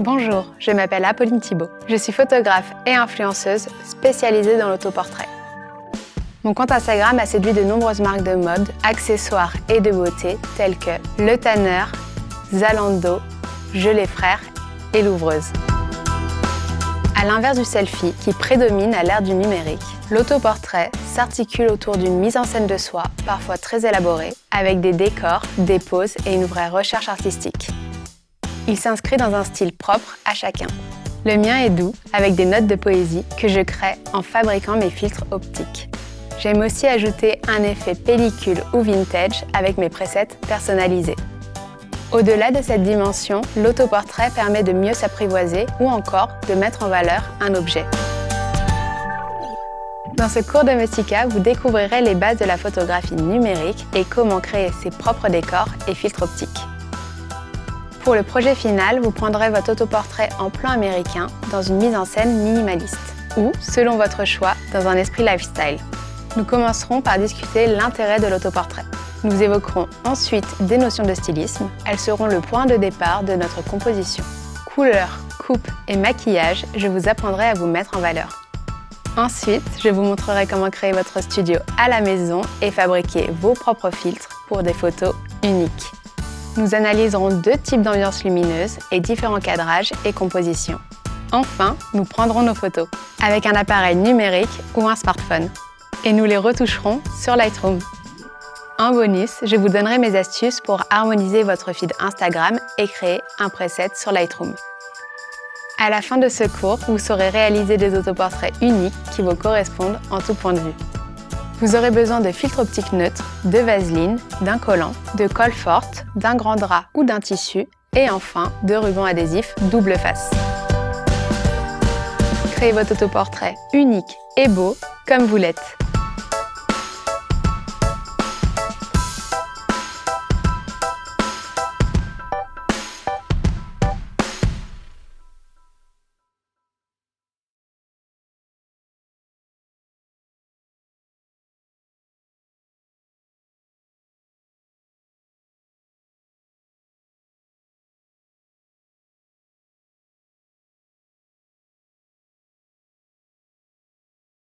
Bonjour, je m'appelle Apolline Thibault. Je suis photographe et influenceuse spécialisée dans l'autoportrait. Mon compte Instagram a séduit de nombreuses marques de mode, accessoires et de beauté telles que Le Tanner, Zalando, Je les Frères et Louvreuse. À l'inverse du selfie qui prédomine à l'ère du numérique, l'autoportrait s'articule autour d'une mise en scène de soi, parfois très élaborée, avec des décors, des poses et une vraie recherche artistique. Il s'inscrit dans un style propre à chacun. Le mien est doux, avec des notes de poésie que je crée en fabriquant mes filtres optiques. J'aime aussi ajouter un effet pellicule ou vintage avec mes presets personnalisés. Au-delà de cette dimension, l'autoportrait permet de mieux s'apprivoiser ou encore de mettre en valeur un objet. Dans ce cours de Mestika, vous découvrirez les bases de la photographie numérique et comment créer ses propres décors et filtres optiques. Pour le projet final, vous prendrez votre autoportrait en plan américain dans une mise en scène minimaliste ou, selon votre choix, dans un esprit lifestyle. Nous commencerons par discuter l'intérêt de l'autoportrait. Nous évoquerons ensuite des notions de stylisme. Elles seront le point de départ de notre composition. Couleurs, coupe et maquillage, je vous apprendrai à vous mettre en valeur. Ensuite, je vous montrerai comment créer votre studio à la maison et fabriquer vos propres filtres pour des photos uniques. Nous analyserons deux types d'ambiances lumineuses et différents cadrages et compositions. Enfin, nous prendrons nos photos avec un appareil numérique ou un smartphone et nous les retoucherons sur Lightroom. En bonus, je vous donnerai mes astuces pour harmoniser votre feed Instagram et créer un preset sur Lightroom. À la fin de ce cours, vous saurez réaliser des autoportraits uniques qui vous correspondent en tout point de vue. Vous aurez besoin de filtres optiques neutres, de vaseline, d'un collant, de colle forte, d'un grand drap ou d'un tissu et enfin de ruban adhésif double face. Créez votre autoportrait unique et beau comme vous l'êtes.